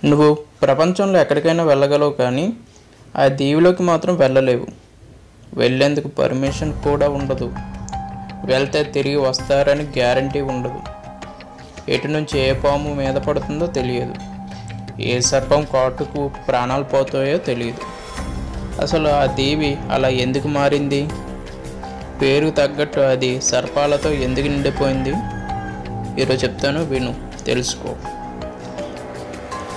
నువ్వు ప్రపంచంలో ఎక్కడికైనా వెళ్ళగలవు, కానీ ఆ దీవిలోకి మాత్రం వెళ్ళలేవు. వెళ్ళేందుకు పర్మిషన్ కూడా ఉండదు. వెళ్తే తిరిగి వస్తారని గ్యారంటీ ఉండదు. ఎటు నుంచి ఏ పాము మీద పడుతుందో తెలియదు. ఏ సర్పం కాటుకు ప్రాణాలు పోతాయో తెలియదు. అసలు ఆ దీవి అలా ఎందుకు మారింది? పేరు తగ్గట్టు అది సర్పాలతో ఎందుకు నిండిపోయింది? ఈరోజు చెప్తాను, విను, తెలుసుకో.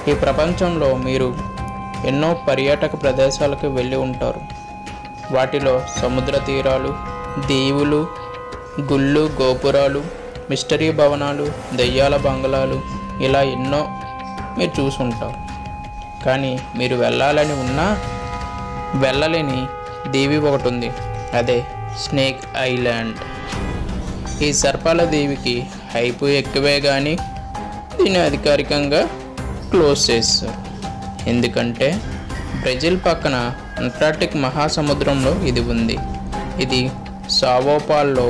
ఈ ప్రపంచంలో మీరు ఎన్నో పర్యాటక ప్రదేశాలకు వెళ్ళి ఉంటారు. వాటిలో సముద్ర తీరాలు, దీవులు, గుళ్ళు, గోపురాలు, మిస్టరీ భవనాలు, దెయ్యాల బంగళాలు, ఇలా ఎన్నో మీరు చూసుంటారు. కానీ మీరు వెళ్ళాలని ఉన్నా వెళ్ళలేని దీవి ఒకటి ఉంది. అదే స్నేక్ ఐలాండ్. ఈ సర్పాల దీవికి హైపు ఎక్కువే, కానీ దీన్ని అధికారికంగా క్లోజ్ చేస్తారు. ఎందుకంటే బ్రెజిల్ పక్కన అంటార్క్టిక్ మహాసముద్రంలో ఇది ఉంది. ఇది సావోపాల్లో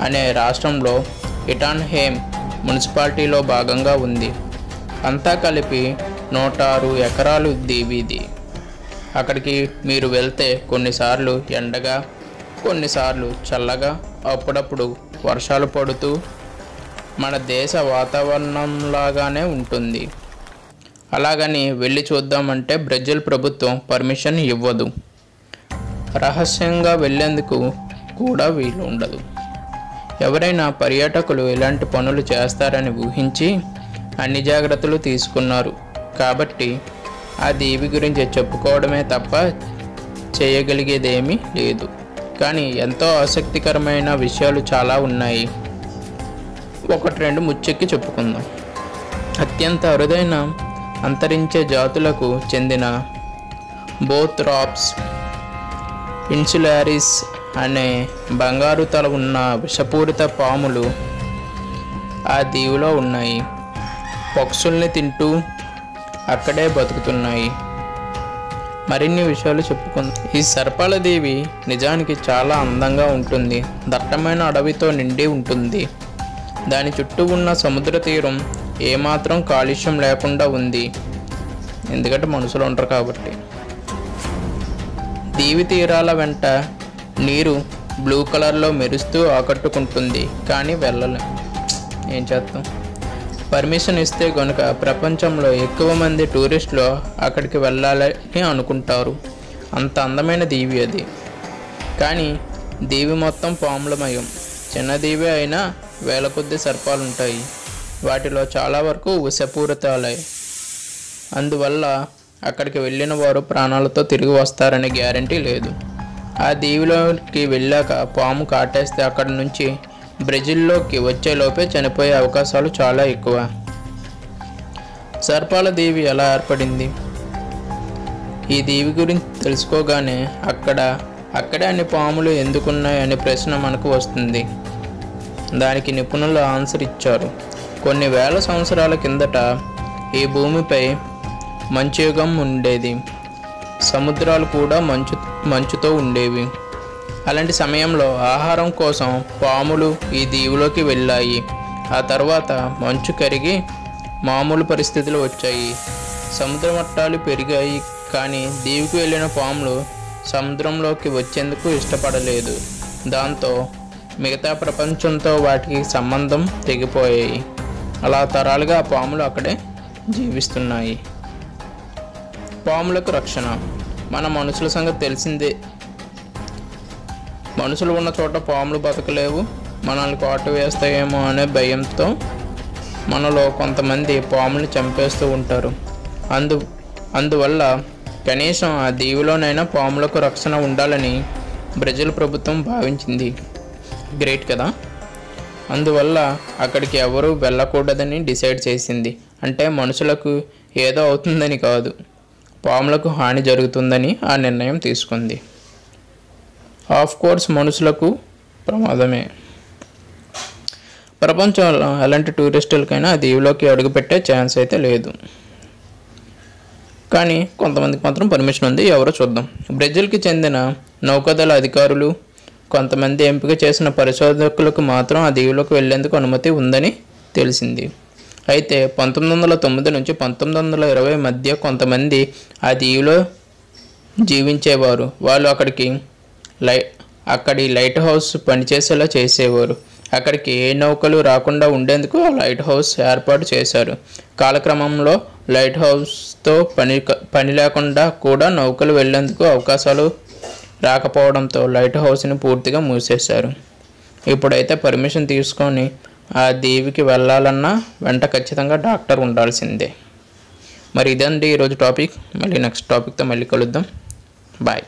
అనే రాష్ట్రంలో ఇటాన్హేమ్ మున్సిపాలిటీలో భాగంగా ఉంది. అంతా కలిపి 106 ఎకరాలు దీవిది. అక్కడికి మీరు వెళ్తే కొన్నిసార్లు ఎండగా, కొన్నిసార్లు చల్లగా, అప్పుడప్పుడు వర్షాలు పడుతూ మన దేశ వాతావరణంలాగానే ఉంటుంది. అలాగని వెళ్ళి చూద్దామంటే బ్రెజిల్ ప్రభుత్వం పర్మిషన్ ఇవ్వదు. రహస్యంగా వెళ్ళేందుకు కూడా వీలు ఉండదు. ఎవరైనా పర్యాటకులు ఇలాంటి పనులు చేస్తారని ఊహించి అన్ని జాగ్రత్తలు తీసుకున్నారు. కాబట్టి ఆ దీవి గురించి చెప్పుకోవడమే తప్ప చేయగలిగేదేమీ లేదు. కానీ ఎంతో ఆసక్తికరమైన విషయాలు చాలా ఉన్నాయి. ఒకటి రెండు ముచ్చెక్కి చెప్పుకుందాం. అత్యంత అరుదైన అంతరించే జాతులకు చెందిన బోత్రాప్స్ ఇన్సులారిస్ అనే బంగారు తల ఉన్న విషపూరిత పాములు ఆ దీవిలో ఉన్నాయి. పక్షుల్ని తింటూ అక్కడే బతుకుతున్నాయి. మరిన్ని విషయాలు చెప్పుకుందాం. ఈ సర్పాల దీవి నిజానికి చాలా అందంగా ఉంటుంది. దట్టమైన అడవితో నిండి ఉంటుంది. దాని చుట్టూ ఉన్న సముద్ర తీరం ఏమాత్రం కాలుష్యం లేకుండా ఉంది. ఎందుకంటే మనుషులు ఉంటారు కాబట్టి. దీవి తీరాల వెంట నీరు బ్లూ కలర్లో మెరుస్తూ ఆకట్టుకుంటుంది. కానీ వెళ్ళలేం, ఏం చేస్తాం. పర్మిషన్ ఇస్తే కనుక ప్రపంచంలో ఎక్కువ మంది టూరిస్టులు అక్కడికి వెళ్ళాలని అనుకుంటారు. అంత అందమైన దీవి అది. కానీ దీవి మొత్తం పాములమయం. చిన్న దీవి అయినా వేల కొద్ది సర్పాలు ఉంటాయి. వాటిలో చాలా వరకు విషపూరితాలే. అందువల్ల అక్కడికి వెళ్ళిన వారు ప్రాణాలతో తిరిగి వస్తారనే గ్యారంటీ లేదు. ఆ దీవిలోకి వెళ్ళాక పాము కాటేస్తే అక్కడి నుంచి బ్రెజిల్లోకి వచ్చేలోపే చనిపోయే అవకాశాలు చాలా ఎక్కువ. సర్పాల దీవి ఎలా ఏర్పడింది? ఈ దీవి గురించి తెలుసుకోగానే అక్కడే అన్ని పాములు ఎందుకున్నాయి అనే ప్రశ్న మనకు వస్తుంది. దానికి నిపుణులు ఆన్సర్ ఇచ్చారు. కొన్ని వేల సంవత్సరాల కిందట ఈ భూమిపై మంచుయుగం ఉండేది. సముద్రాలు కూడా మంచుతో ఉండేవి. అలాంటి సమయంలో ఆహారం కోసం పాములు ఈ దీవిలోకి వెళ్ళాయి. ఆ తర్వాత మంచు కరిగి మామూలు పరిస్థితులు వచ్చాయి. సముద్ర మట్టాలు పెరిగాయి. కానీ దీవికి వెళ్ళిన పాములు సముద్రంలోకి వచ్చేందుకు ఇష్టపడలేదు. దాంతో మిగతా ప్రపంచంతో వాటికి సంబంధం తెగిపోయాయి. అలా తరాలుగా ఆ పాములు అక్కడే జీవిస్తున్నాయి. పాములకు రక్షణ. మన మనుషుల సంగతి తెలిసిందే. మనుషులు ఉన్న చోట పాములు బతకలేవు. మనల్ని కాటు వేస్తాయేమో అనే భయంతో మనలో కొంతమంది పాముల్ని చంపేస్తూ ఉంటారు. అందువల్ల కనీసం ఆ దీవిలోనైనా పాములకు రక్షణ ఉండాలని బ్రెజిల్ ప్రభుత్వం భావించింది. గ్రేట్ కదా. అందువల్ల అక్కడికి ఎవరూ వెళ్ళకూడదని డిసైడ్ చేసింది. అంటే మనుషులకు ఏదో అవుతుందని కాదు, పాములకు హాని జరుగుతుందని ఆ నిర్ణయం తీసుకుంది. ఆఫ్ కోర్స్ మనుషులకు ప్రమాదమే. ప్రపంచంలో ఎలాంటి టూరిస్టులకైనా ఆ దీవిలోకి అడుగుపెట్టే ఛాన్స్ అయితే లేదు. కానీ కొంతమందికి మాత్రం పర్మిషన్ ఉంది. ఎవరో చూద్దాం. బ్రెజిల్కి చెందిన నౌకాదళ అధికారులు, కొంతమంది ఎంపిక చేసిన పరిశోధకులకు మాత్రం ఆ దీవిలోకి వెళ్లేందుకు అనుమతి ఉందని తెలిసింది. అయితే 1909 నుంచి 1920 మధ్య కొంతమంది ఆ దీవిలో జీవించేవారు. వాళ్ళు అక్కడి లైట్ హౌస్ పనిచేసేలా చేసేవారు. అక్కడికి ఏ నౌకలు రాకుండా ఉండేందుకు ఆ లైట్ హౌస్ ఏర్పాటు చేశారు. కాలక్రమంలో లైట్ హౌస్తో పని లేకుండా కూడా నౌకలు వెళ్లేందుకు అవకాశాలు రాకపోవడంతో లైట్ హౌస్ని పూర్తిగా మూసేశారు. ఇప్పుడైతే పర్మిషన్ తీసుకొని ఆ దీవికి వెళ్ళాలన్నా వెంట ఖచ్చితంగా డాక్టర్ ఉండాల్సిందే. మరి ఇదండి ఈరోజు టాపిక్. మళ్ళీ నెక్స్ట్ టాపిక్తో మళ్ళీ కలుద్దాం. బాయ్.